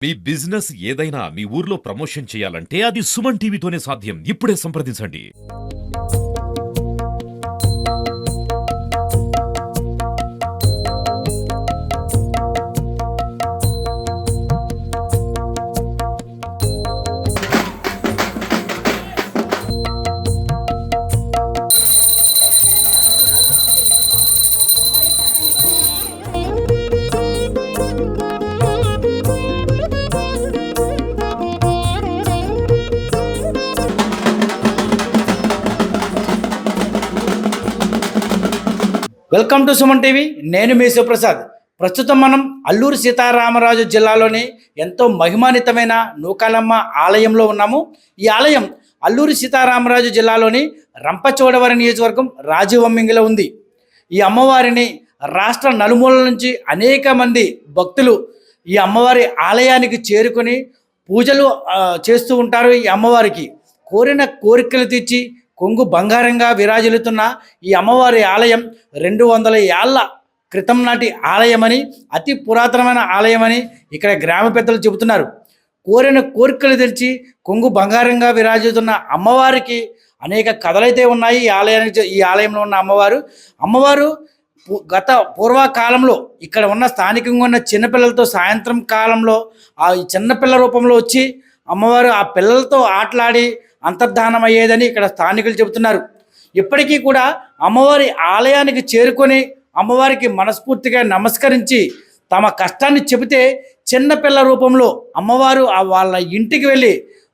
మీ business ఏదైనా మీ ఊర్లో promotion చేయాలంటే అది సుమన్ టీవీతోనే సాధ్యం. ఇప్పుడే సంప్రదించండి. Welcome to Suman TV. నేను మీ శివప్రసాద్. ప్రస్తుతం మనం అల్లూరు సీతారామరాజు జిల్లాలోని ఎంతో మహిమాన్వితమైన నూకాలమ్మ ఆలయంలో ఉన్నాము. ఈ ఆలయం అల్లూరు సీతారామరాజు జిల్లాలోని రంపచోడవరం నియోజకవర్గం రాజవొమ్మింగిలో ఉంది. ఈ అమ్మవారిని రాష్ట్ర నలుమూలల నుంచి అనేక మంది భక్తులు ఈ అమ్మవారి ఆలయానికి చేరుకొని పూజలు చేస్తూ ఉంటారు. ఈ అమ్మవారికి కోరిన కోరికలు తీర్చి కొంగు బంగారంగా విరాజిల్లుతున్న ఈ అమ్మవారి ఆలయం 200 ఏళ్ల క్రితం నాటి ఆలయమని, అతి పురాతనమైన ఆలయమని ఇక్కడ గ్రామ పెద్దలు చెబుతున్నారు. కోరిన కోరికలు తెరిచి కొంగు బంగారంగా విరాజిల్లుతున్న అమ్మవారికి అనేక కథలైతే ఉన్నాయి. ఈ ఆలయంలో ఉన్న అమ్మవారు గత పూర్వకాలంలో ఇక్కడ ఉన్న స్థానికంగా ఉన్న చిన్నపిల్లలతో సాయంత్రం కాలంలో ఆ చిన్నపిల్ల రూపంలో వచ్చి అమ్మవారు ఆ పిల్లలతో ఆటలాడి అంతర్ధానం అయ్యేదని ఇక్కడ స్థానికులు చెబుతున్నారు. ఇప్పటికీ కూడా అమ్మవారి ఆలయానికి చేరుకొని అమ్మవారికి మనస్ఫూర్తిగా నమస్కరించి తమ కష్టాన్ని చెబితే చిన్నపిల్ల రూపంలో అమ్మవారు వాళ్ళ ఇంటికి వెళ్ళి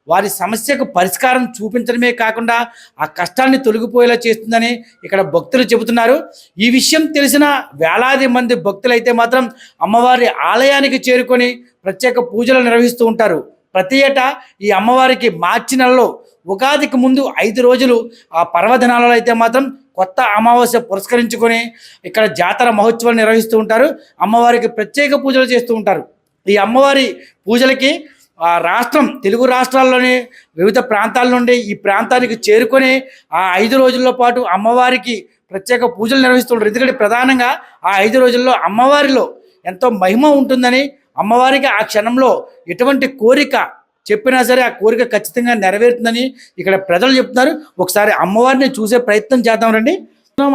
వారి సమస్యకు పరిష్కారం చూపించడమే కాకుండా ఆ కష్టాన్ని తొలగిపోయేలా చేస్తుందని ఇక్కడ భక్తులు చెబుతున్నారు. ఈ విషయం తెలిసిన వేలాది మంది భక్తులైతే మాత్రం అమ్మవారి ఆలయానికి చేరుకొని ప్రత్యేక పూజలు నిర్వహిస్తూ ఉంటారు. ప్రతి ఏటా ఈ అమ్మవారికి మార్చి నెలలో ఉగాదికి ముందు 5 రోజులు ఆ పర్వదినాలలో అయితే మాత్రం కొత్త అమావాస్య పురస్కరించుకొని ఇక్కడ జాతర మహోత్సవాలు నిర్వహిస్తూ ఉంటారు. అమ్మవారికి ప్రత్యేక పూజలు చేస్తూ ఉంటారు. ఈ అమ్మవారి పూజలకి తెలుగు రాష్ట్రాల్లోని వివిధ ప్రాంతాల నుండి ఈ ప్రాంతానికి చేరుకొని ఆ 5 రోజుల పాటు అమ్మవారికి ప్రత్యేక పూజలు నిర్వహిస్తుంటారు. ఎందుకంటే ప్రధానంగా ఆ 5 రోజుల్లో అమ్మవారిలో ఎంతో మహిమ ఉంటుందని, అమ్మవారికి ఆ క్షణంలో ఎటువంటి కోరిక చెప్పినా సరే ఆ కోరిక ఖచ్చితంగా నెరవేరుతుందని ఇక్కడ ప్రజలు చెప్తున్నారు. ఒకసారి అమ్మవారిని చూసే ప్రయత్నం చేద్దాం రండి.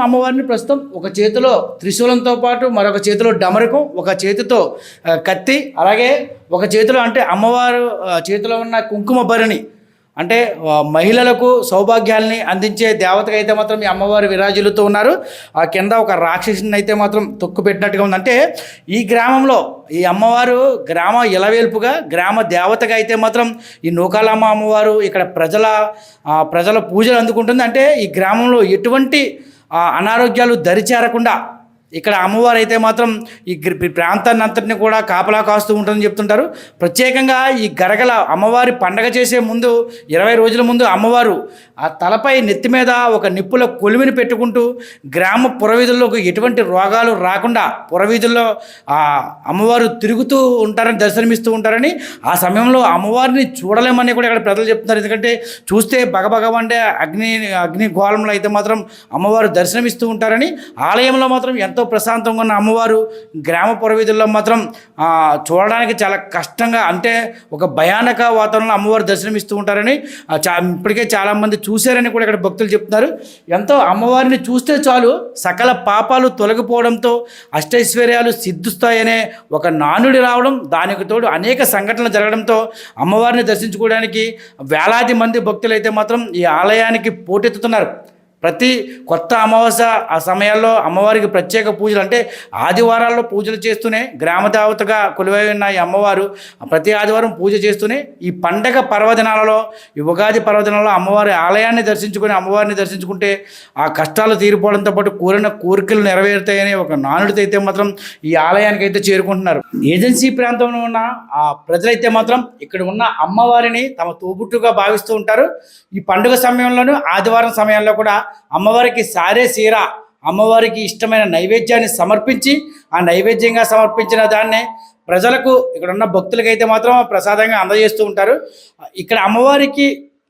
అమ్మవారిని ప్రస్తుతం ఒక చేతిలో త్రిశూలంతో పాటు మరొక చేతిలో డమరుకం, ఒక చేతితో కత్తి, అలాగే ఒక చేతిలో అంటే అమ్మవారు చేతిలో ఉన్న కుంకుమ భరణి అంటే మహిళలకు సౌభాగ్యాల్ని అందించే దేవతగా అయితే మాత్రం ఈ అమ్మవారు విరాజిల్లుతూ ఉన్నారు. ఆ కింద ఒక రాక్షసుని అయితే మాత్రం తొక్కు పెట్టినట్టుగా ఉంది. అంటే ఈ గ్రామంలో ఈ అమ్మవారు గ్రామ ఇలవేల్పుగా గ్రామ దేవతగా అయితే మాత్రం ఈ నూకాలమ్మ అమ్మవారు ఇక్కడ ప్రజల పూజలు అందుకుంటుంది. అంటే ఈ గ్రామంలో ఎటువంటి అనారోగ్యాలు దరిచేరకుండా ఇక్కడ అమ్మవారు అయితే మాత్రం ఈ ప్రాంతాన్ని అంతటిని కూడా కాపలా కాస్తూ ఉంటుందని చెప్తుంటారు. ప్రత్యేకంగా ఈ గరగల అమ్మవారి పండగ చేసే ముందు 20 రోజుల ముందు అమ్మవారు ఆ తలపై నెత్తి మీద ఒక నిప్పుల కొలిమిని పెట్టుకుంటూ గ్రామ పురవీధుల్లోకి ఎటువంటి రోగాలు రాకుండా పురవీధుల్లో అమ్మవారు తిరుగుతూ ఉంటారని, దర్శనమిస్తూ ఉంటారని, ఆ సమయంలో అమ్మవారిని చూడలేమని కూడా ఇక్కడ ప్రజలు చెప్తున్నారు. ఎందుకంటే చూస్తే బగబగమంటే అగ్ని గోళంలో అయితే మాత్రం అమ్మవారు దర్శనమిస్తూ ఉంటారని, ఆలయంలో మాత్రం ఎంతో ప్రశాంతంగా ఉన్న అమ్మవారు గ్రామ పురవీధుల్లో మాత్రం చూడడానికి చాలా కష్టంగా, అంటే ఒక భయానక వాతావరణంలో అమ్మవారు దర్శనమిస్తూ ఉంటారని ఇప్పటికే చాలామంది చూశారని కూడా ఇక్కడ భక్తులు చెప్తున్నారు. ఎంతో అమ్మవారిని చూస్తే చాలు సకల పాపాలు తొలగిపోవడంతో అష్టైశ్వర్యాలు సిద్ధిస్తాయనే ఒక నానుడి రావడం, దానికి తోడు అనేక సంఘటనలు జరగడంతో అమ్మవారిని దర్శించుకోవడానికి వేలాది మంది భక్తులు అయితే మాత్రం ఈ ఆలయానికి పోటెత్తుతున్నారు. ప్రతి కొత్త అమావాస్య ఆ సమయాల్లో అమ్మవారికి ప్రత్యేక పూజలు, అంటే ఆదివారాల్లో పూజలు చేస్తూనే గ్రామ దేవతగా కొలువై ఉన్న ఈ అమ్మవారు ప్రతి ఆదివారం పూజ చేస్తూనే ఈ పండగ పర్వదినాలలో, ఈ ఉగాది పర్వదినాలలో అమ్మవారి ఆలయాన్ని దర్శించుకొని అమ్మవారిని దర్శించుకుంటే ఆ కష్టాలు తీరిపోవడంతో పాటు కోరిన కోరికలు నెరవేరుతాయని ఒక నానుడితో అయితే మాత్రం ఈ ఆలయానికి అయితే చేరుకుంటున్నారు. ఏజెన్సీ ప్రాంతంలో ఉన్న ఆ ప్రజలైతే మాత్రం ఇక్కడ ఉన్న అమ్మవారిని తమ తోబుట్టుగా భావిస్తూ ఉంటారు. ఈ పండుగ సమయంలోనూ ఆదివారం సమయంలో కూడా అమ్మవారికి సారే సీర, అమ్మవారికి ఇష్టమైన నైవేద్యాన్ని సమర్పించి ఆ నైవేద్యంగా సమర్పించిన దాన్నే ప్రజలకు ఇక్కడ ఉన్న భక్తులకైతే మాత్రం ప్రసాదంగా అందజేస్తూ ఉంటారు. ఇక్కడ అమ్మవారికి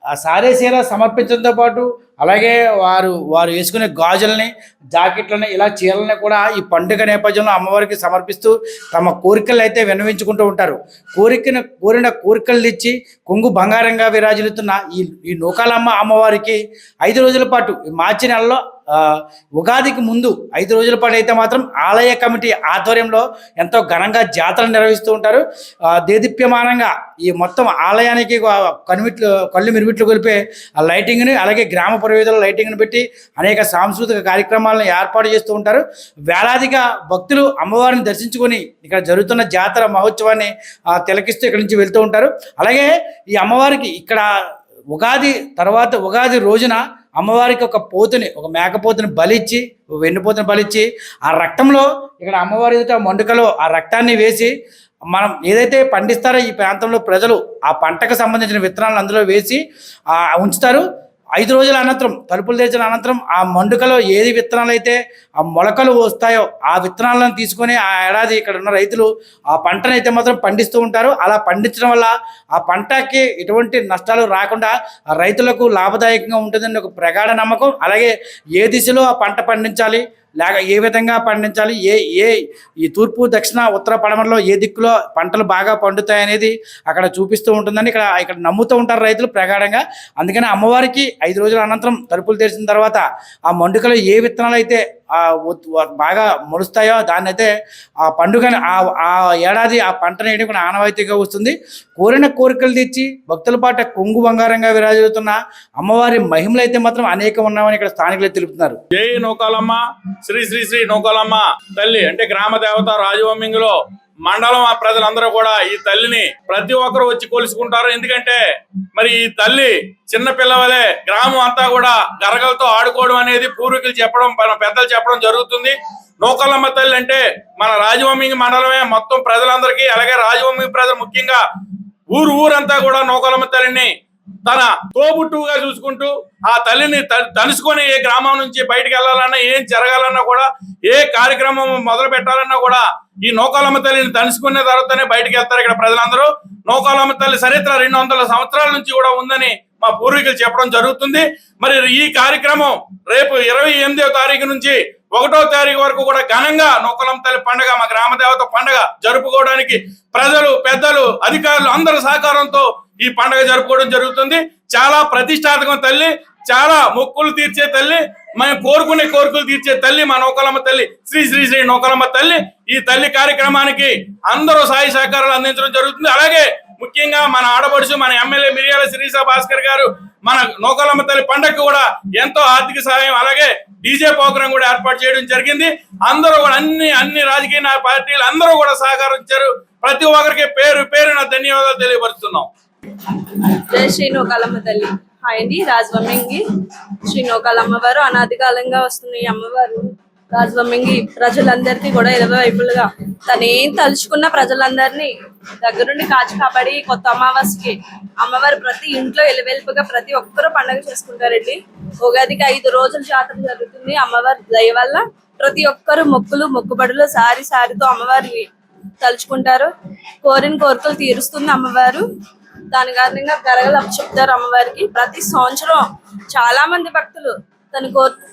ఆ సారే సీర సమర్పించడంతో పాటు అలాగే వారు వేసుకునే గాజుల్ని, జాకెట్లని, ఇలా చీరలని కూడా ఈ పండుగ నేపథ్యంలో అమ్మవారికి సమర్పిస్తూ తమ కోరికలు అయితే విన్నవించుకుంటూ ఉంటారు. కోరిన కోరికలు ఇచ్చి కొంగు బంగారంగా విరాజిల్లుతున్న ఈ నూకాలమ్మ అమ్మవారికి 5 రోజుల పాటు ఈ మార్చి నెలలో ఉగాదికి ముందు 5 రోజుల పాటు అయితే మాత్రం ఆలయ కమిటీ ఆధ్వర్యంలో ఎంతో ఘనంగా జాతరలు నిర్వహిస్తూ ఉంటారు. దేదీప్యమానంగా ఈ మొత్తం ఆలయానికి కళ్ళు మిరుమిట్లు కొలిపే లైటింగ్ని, అలాగే గ్రామ పురోహితుల లైటింగ్ని పెట్టి అనేక సాంస్కృతిక కార్యక్రమాలను ఏర్పాటు చేస్తూ ఉంటారు. వేలాదిగా భక్తులు అమ్మవారిని దర్శించుకొని ఇక్కడ జరుగుతున్న జాతర మహోత్సవాన్ని తిలకిస్తూ ఇక్కడి నుంచి వెళ్తూ ఉంటారు. అలాగే ఈ అమ్మవారికి ఇక్కడ ఉగాది రోజున అమ్మవారికి ఒక మేకపోతుని బలిచ్చి, వెన్నుపోతుని బలిచ్చి ఆ రక్తంలో ఇక్కడ అమ్మవారి ఎదుట మండుకలో ఆ రక్తాన్ని వేసి మనం ఏదైతే పండిస్తారో ఈ ప్రాంతంలో ప్రజలు ఆ పంటకు సంబంధించిన విత్తనాలను అందులో వేసి ఉంచుతారు. 5 రోజుల అనంతరం, తలుపులు తెరిచిన అనంతరం ఆ మండుకలో ఏది విత్తనాలు అయితే ఆ మొలకలు వస్తాయో ఆ విత్తనాలను తీసుకొని ఆ ఏడాది ఇక్కడ ఉన్న రైతులు ఆ పంటను అయితే మాత్రం పండిస్తూ ఉంటారు. అలా పండించడం వల్ల ఆ పంటకి ఎటువంటి నష్టాలు రాకుండా ఆ రైతులకు లాభదాయకంగా ఉంటుందని ఒక ప్రగాఢ నమ్మకం. అలాగే ఏ దిశలో ఆ పంట పండించాలి, లేక ఏ విధంగా పండించాలి, ఈ తూర్పు, దక్షిణ, ఉత్తర, పడమరలో ఏ దిక్కులో పంటలు బాగా పండుతాయి అనేది అక్కడ చూపిస్తూ ఉంటుందని ఇక్కడ నమ్ముతూ ఉంటారు రైతులు ప్రగాఢంగా. అందుకని అమ్మవారికి 5 రోజుల అనంతరం తలుపులు తెరిచిన తర్వాత ఆ మండుకలో ఏ విత్తనాలు అయితే బాగా మొలుస్తాయో దాన్ని అయితే ఆ పండుగని ఆ ఏడాది ఆ పంటను వేయడం కూడా ఆనవాయితీగా వస్తుంది. కోరిన కోరికలు తెచ్చి భక్తుల పాట కొంగు బంగారంగా విరాజిల్లుతున్న అమ్మవారి మహిమలు అయితే మాత్రం అనేకం ఉన్నామని ఇక్కడ స్థానికులు తెలుపుతున్నారు. జై నూకాలమ్మ, శ్రీ శ్రీ శ్రీ నూకాలమ్మ తల్లి అంటే గ్రామ దేవత రాజవంశంలో మండలం ప్రజలందరూ కూడా ఈ తల్లిని ప్రతి ఒక్కరు వచ్చి కొలుసుకుంటారు. ఎందుకంటే మరి ఈ తల్లి చిన్న పిల్లవలే గ్రామం అంతా కూడా గరగలతో ఆడుకోవడం అనేది పూర్వీకులు చెప్పడం, పెద్దలు చెప్పడం జరుగుతుంది. నూకాలమ్మ తల్లి అంటే మన రాజవంశి మండలమే మొత్తం ప్రజలందరికీ, అలాగే రాజవంశి ప్రజలు ముఖ్యంగా ఊరంతా కూడా నూకాలమ్మ తల్లిని తన తోబుట్టుగా చూసుకుంటూ ఆ తల్లిని తలుసుకొని ఏ గ్రామం నుంచి బయటకు వెళ్ళాలన్నా, ఏం జరగాలన్నా కూడా, ఏ కార్యక్రమం మొదలు పెట్టాలన్నా కూడా ఈ నూకాలమ్మ తల్లిని తలుసుకునే తర్వాతనే బయటకు వెళ్తారు ఇక్కడ ప్రజలందరూ. నూకాలమ్మ తల్లి చరిత్ర 200 సంవత్సరాల నుంచి కూడా ఉందని మా పూర్వీకులు చెప్పడం జరుగుతుంది. మరి ఈ కార్యక్రమం రేపు 28వ తారీఖు నుంచి 1వ తారీఖు వరకు కూడా ఘనంగా నూకాలమ్మ తల్లి పండుగ, మా గ్రామ దేవత పండుగ జరుపుకోవడానికి ప్రజలు, పెద్దలు, అధికారులు అందరి సహకారంతో ఈ పండుగ జరుపుకోవడం జరుగుతుంది. చాలా ప్రతిష్టాత్మక తల్లి, చాలా మొక్కులు తీర్చే తల్లి, మనం కోరుకునే కోరికలు తీర్చే తల్లి మా నూకాలమ్మ తల్లి, శ్రీ శ్రీ శ్రీ నూకాలమ్మ తల్లి. ఈ తల్లి కార్యక్రమానికి అందరూ సాయి సహకారాలు అందించడం జరుగుతుంది. అలాగే ముఖ్యంగా మన ఆడపడుచు, మన ఎమ్మెల్యే మిరియాల శిరీష భాస్కర్ గారు మన నూకాలమ్మ తల్లి పండుగకు కూడా ఎంతో ఆర్థిక సహాయం, అలాగే డీజే ప్రోగ్రాం కూడా ఏర్పాటు చేయడం జరిగింది. అందరూ కూడా అన్ని రాజకీయ పార్టీలు అందరూ కూడా సహకరించారు. ప్రతి ఒక్కరికి పేరు పేరున ధన్యవాదాలు తెలియపరుస్తున్నాం. జై శ్రీ నూకాలమ్మ తల్లి. హాయ్ అండి, రాజవంశి శ్రీ నూకాలమ్మ వారు అనాదికాలంగా వస్తున్న ఈ అమ్మవారు రాజవంశి ప్రజలందరికీ కూడా 20 వైపులుగా తనేం తలుచుకున్న ప్రజలందరినీ దగ్గరుండి కాచి కాపాడి కొత్త అమావాస్యకి అమ్మవారు ప్రతి ఇంట్లో ఎలువెలుపుగా ప్రతి ఒక్కరూ పండుగ చేసుకుంటారండి. ఉగాదికి 5 రోజుల జాతర జరుగుతుంది. అమ్మవారి దయ వల్ల ప్రతి ఒక్కరు మొక్కుబడులు సారితో అమ్మవారిని తలుచుకుంటారు. కోరిన కోరికలు తీరుస్తుంది అమ్మవారు. దాని కారణంగా గరగలు చెప్తారు అమ్మవారికి. ప్రతి సంవత్సరం చాలా మంది భక్తులు తను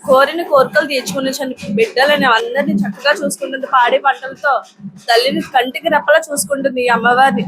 కోరిన కోరికలు తీర్చుకుని బిడ్డలని అందరినీ చక్కగా చూసుకుంటుంది. పాడి పంటలతో తల్లిని కంటికి రెప్పలా చూసుకుంటుంది ఈ అమ్మవారిని.